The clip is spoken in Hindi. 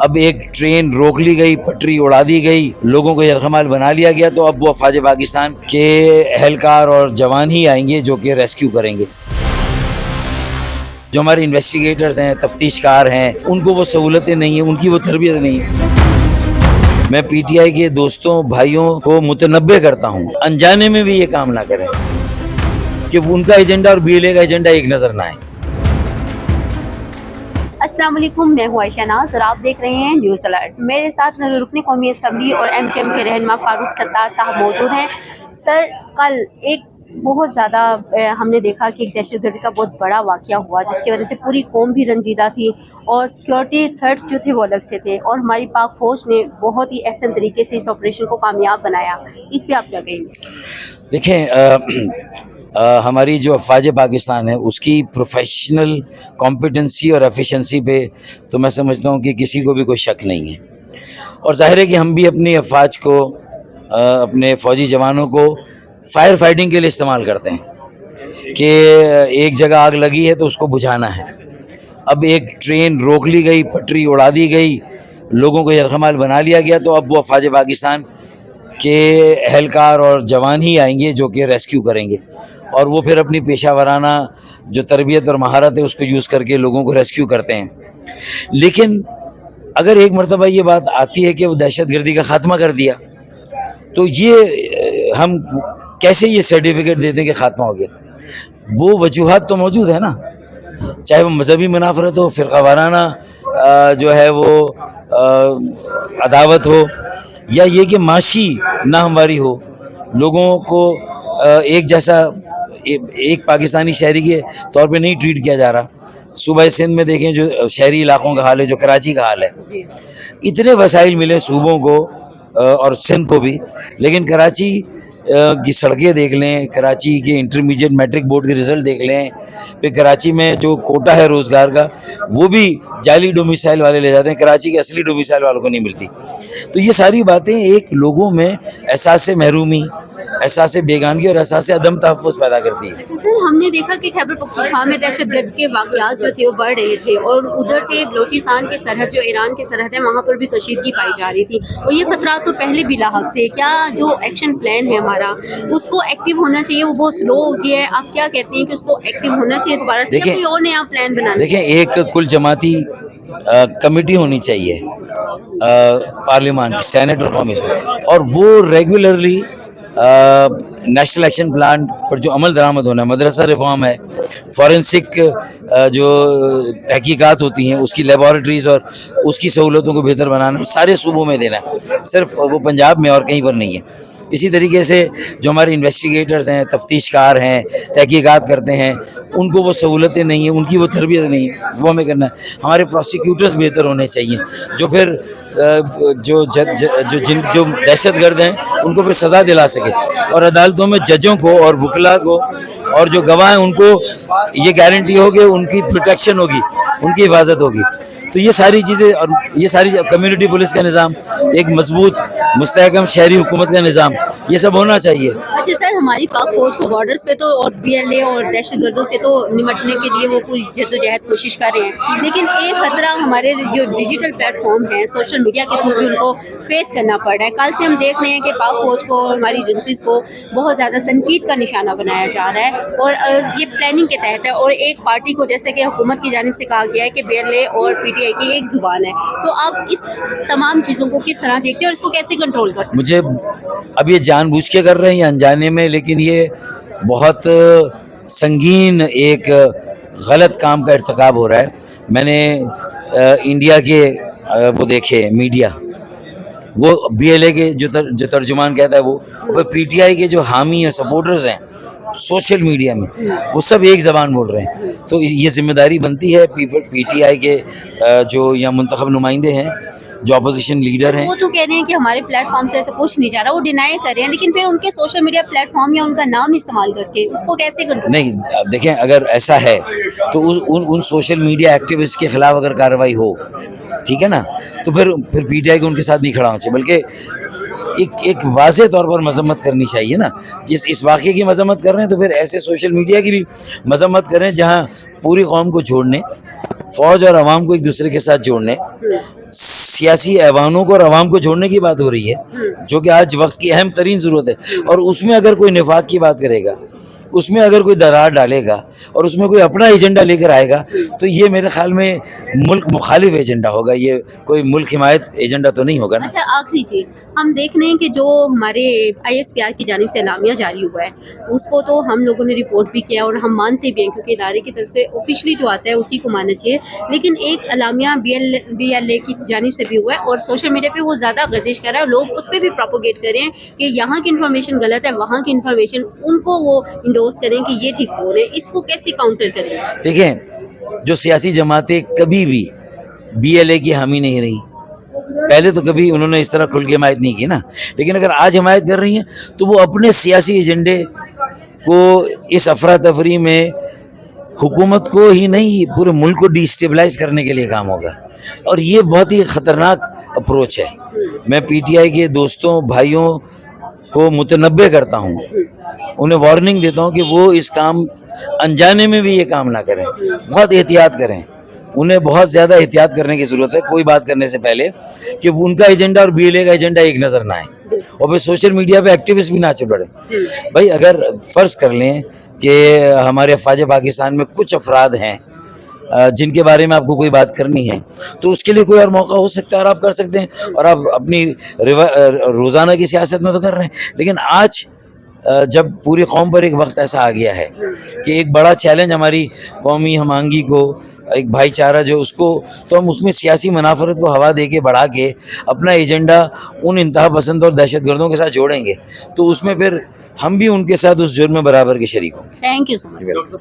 अब एक ट्रेन रोक ली गई, पटरी उड़ा दी गई, लोगों को यरगमाल बना लिया गया, तो अब वो अफवाज पाकिस्तान के एहलकार और जवान ही आएंगे जो कि रेस्क्यू करेंगे। जो हमारे इन्वेस्टिगेटर्स हैं, तफ्तीशकार हैं, उनको वो सहूलतें नहीं है, उनकी वो तरबियत नहीं है। मैं पीटीआई के दोस्तों भाइयों को मुतनब्बे करता हूँ, अनजाने में भी ये काम ना करें कि उनका एजेंडा और बीएलए का एजेंडा एक नजर ना आए। अस्सलाम वालेकुम, मैं हूं आयशा नाज और आप देख रहे हैं न्यूज़ अलर्ट। मेरे साथ रुकन कौमी असम्बली और एमकेएम के रहनुमा फारूक सत्तार साहब मौजूद हैं। सर, कल एक बहुत ज़्यादा हमने देखा कि एक दहशतगर्दी का बहुत बड़ा वाक़या हुआ, जिसकी वजह से पूरी कौम भी रंजीदा थी और सिक्योरिटी थ्रेट्स जो थे वो अलग से थे, और हमारी पाक फ़ौज ने बहुत ही अहसन तरीके से इस ऑपरेशन को कामयाब बनाया। इस पर आप क्या कहेंगे? देखें, हमारी जो अफवाज पाकिस्तान है उसकी प्रोफेशनल कॉम्पिटेंसी और एफिशिएंसी पे तो मैं समझता हूँ कि किसी को भी कोई शक नहीं है। और जाहिर है कि हम भी अपनी अफवाज को, अपने फ़ौजी जवानों को फायर फाइटिंग के लिए इस्तेमाल करते हैं कि एक जगह आग लगी है तो उसको बुझाना है। अब एक ट्रेन रोक ली गई, पटरी उड़ा दी गई, लोगों को यरगमाल बना लिया गया, तो अब वो अफवाज पाकिस्तान के एहलकार और जवान ही आएंगे जो कि रेस्क्यू करेंगे, और वो फिर अपनी पेशा वराना जो तरबियत और महारत है उसको यूज़ करके लोगों को रेस्क्यू करते हैं। लेकिन अगर एक मरतबा ये बात आती है कि वो दहशतगर्दी का ख़ात्मा कर दिया, तो ये हम कैसे ये सर्टिफिकेट देते हैं कि ख़ात्मा हो गया? वो वजूहात तो मौजूद है ना, चाहे वो मजहबी मुनाफरत हो, फ़िरका वाराना जो है वो अदावत हो, या ये कि माशी नाहमवारी हो, लोगों को एक जैसा एक पाकिस्तानी शहरी के तौर पे नहीं ट्रीट किया जा रहा। सूबा सिंध में देखें जो शहरी इलाकों का हाल है, जो कराची का हाल है, इतने वसाइल मिले सूबों को और सिंध को भी, लेकिन कराची की सड़कें देख लें, कराची के इंटरमीडिएट मैट्रिक बोर्ड के रिज़ल्ट देख लें, फिर कराची में जो कोटा है रोज़गार का वो भी जाली डोमिसाइल वाले ले जाते हैं, कराची के असली डोमिसाइल वालों को नहीं मिलती। तो ये सारी बातें एक लोगों में एहसास महरूमी, एहसास बेगानगी और एहसास अदम तहफ़्फ़ुज़ पैदा करती है। अच्छा सर, हमने देखा कि खैबर पख्तूनख्वा में दहशतगर्द के वाक़यात जो थे वो बढ़ रहे थे, और उधर से बलोचिस्तान की सरहद, जो ईरान की सरहद है, वहाँ पर भी कशीदगी पाई जा रही थी, और ये खतरा तो पहले भी लाहक थे। क्या जो एक्शन प्लान है हमारा, उसको एक्टिव होना चाहिए? वो स्लो हो गया है, आप क्या कहते हैं कि उसको एक्टिव होना चाहिए दोबारा से, या कोई और नया प्लान बनाना? देखें, एक कुल जमाती कमेटी होनी चाहिए पार्लियामान की, सेनेट और कौमी से, और वो रेगुलरली नेशनल एक्शन प्लान पर जो अमल दरामद होना है, मदरसा रिफॉर्म है, फॉरेंसिक जो तहकीकात होती हैं उसकी लेबॉरेटरीज़ और उसकी सहूलतों को बेहतर बनाना, सारे सूबों में देना है, सिर्फ वो पंजाब में और कहीं पर नहीं है। इसी तरीके से जो हमारे इन्वेस्टिगेटर्स हैं, तफ्तीशकार हैं, तहकीकात करते हैं, उनको वो सहूलतें नहीं हैं, उनकी वो तरबियत नहीं है, वो हमें करना है। हमारे प्रोसिक्यूटर्स बेहतर होने चाहिए, जो फिर जो दहशतगर्द हैं उनको फिर सज़ा दिला सके, और अदालतों में जजों को और वकला को और जो गवाह हैं उनको ये गारंटी हो कि उनकी प्रोटेक्शन होगी, उनकी हिफाजत होगी। तो ये सारी चीज़ें, और ये सारी कम्युनिटी पुलिस का निज़ाम, एक मजबूत मुस्तहकम शहरी हुकूमत का निज़ाम, ये सब होना चाहिए। अच्छा सर, हमारी पाक फौज को बॉर्डर्स पे तो और बीएलए और दहशतगर्दों से तो निपटने के लिए वो पूरी जद्दोजहद कोशिश कर रहे हैं, लेकिन एक खतरा हमारे जो डिजिटल प्लेटफॉर्म हैं, सोशल मीडिया के थ्रू भी उनको फेस करना पड़ रहा है। कल से हम देख रहे हैं कि पाक फौज को और हमारी एजेंसीज को बहुत ज़्यादा तनकीद का निशाना बनाया जा रहा है, और ये प्लानिंग के तहत है, और एक पार्टी को, जैसे कि हुकूमत की जानिब से कहा गया है कि बीएलए और पीटीआई की एक जुबान है। तो आप इस तमाम चीज़ों को किस तरह देखते हैं और इसको कैसे कंट्रोल कर सकते हैं? मुझे अब ये जानबूझ के कर रहे हैं या अनजाने में, लेकिन ये बहुत संगीन एक गलत काम का इर्तिकाब हो रहा है। मैंने इंडिया के वो देखे मीडिया, वो बीएलए के जो तर्जुमान कहता है, वो पीटीआई के जो हामी और सपोर्टर्स हैं सोशल मीडिया में, वो सब एक ज़बान बोल रहे हैं। तो ये जिम्मेदारी बनती है पीटीआई के जो या मुंतखब नुमाइंदे हैं, जो अपोजिशन लीडर हैं, वो तो कह रहे हैं कि हमारे प्लेटफॉर्म से ऐसा कुछ नहीं जा रहा, वो डिनाई कर रहे हैं, लेकिन फिर उनके सोशल मीडिया प्लेटफॉर्म या उनका नाम इस्तेमाल करके उसको कैसे कंट्रोल? नहीं, देखें, अगर ऐसा है तो उन सोशल मीडिया एक्टिविस्ट के खिलाफ अगर कार्रवाई हो, ठीक है ना, तो फिर पीटीआई को उनके साथ नहीं खड़ा होना चाहिए, बल्कि एक वाज़ेह तौर पर मजम्मत करनी चाहिए ना। जिस इस वाक़े की मजम्मत कर रहे हैं तो फिर ऐसे सोशल मीडिया की भी मजम्मत करें जहाँ पूरी कौम को जोड़ने, फ़ौज और आवाम को एक दूसरे के साथ जोड़ने, सियासी ऐवानों को और अवाम को जोड़ने की बात हो रही है, जो कि आज वक्त की अहम तरीन ज़रूरत है, और उसमें अगर कोई निफाक की बात करेगा, उसमें अगर कोई दरार डालेगा और उसमें कोई अपना एजेंडा लेकर आएगा, तो ये मेरे ख्याल में मुल्क मुखालिफ एजेंडा होगा, ये कोई मुल्क हिमायत एजेंडा तो नहीं होगा ना। अच्छा, आखिरी चीज़ हम देख रहे हैं कि जो हमारे ISPR की जानिब से एलामिया जारी हुआ है, उसको तो हम लोगों ने रिपोर्ट भी किया और हम मानते भी हैं, क्योंकि इदारे की तरफ से ऑफिशियली जो आता है उसी को मानना चाहिए। लेकिन एक एलामिया BLA की जानिब से भी हुआ है और सोशल मीडिया पे वो ज़्यादा गर्दिश कर रहा है, लोग उस पर भी प्रोपोगेट कर रहे हैं कि यहाँ की इन्फॉर्मेशन गलत है, वहाँ की इन्फॉर्मेशन उनको वो इंडोर्स करें कि ये ठीक हो रहे हैं। इसको कैसे काउंटर करें? देखें, जो सियासी जमातें कभी भी BLA की हामी नहीं रही, पहले तो कभी उन्होंने इस तरह खुल के हिमायत नहीं की ना, लेकिन अगर आज हिमायत कर रही हैं तो वो अपने सियासी एजेंडे को इस अफरा तफरी में हुकूमत को ही नहीं पूरे मुल्क को डिस्टेबलाइज करने के लिए काम होगा, और ये बहुत ही ख़तरनाक अप्रोच है। मैं PTI के दोस्तों भाइयों को मुतनब्बे करता हूँ, उन्हें वार्निंग देता हूँ कि वो इस काम अनजाने में भी ये काम ना करें, बहुत एहतियात करें। उन्हें बहुत ज़्यादा एहतियात करने की ज़रूरत है कोई बात करने से पहले, कि उनका एजेंडा और BLA का एजेंडा एक नज़र ना आए, और फिर सोशल मीडिया पे एक्टिविस्ट भी ना चल पड़े। भाई, अगर फ़र्ज़ कर लें कि हमारे अफ़वाज पाकिस्तान में कुछ अफराद हैं जिनके बारे में आपको कोई बात करनी है, तो उसके लिए कोई और मौका हो सकता है और आप कर सकते हैं, और आप अपनी रोज़ाना की सियासत में तो कर रहे हैं। लेकिन आज जब पूरी कौम पर एक वक्त ऐसा आ गया है कि एक बड़ा चैलेंज हमारी कौमी हमआहंगी को, एक भाईचारा जो उसको, तो हम उसमें सियासी मुनाफरत को हवा दे के बढ़ा के अपना एजेंडा उन इंतहा पसंद और दहशतगर्दों के साथ जोड़ेंगे, तो उसमें फिर हम भी उनके साथ उस जुर्म में बराबर के शरीक होंगे। Thank you so much.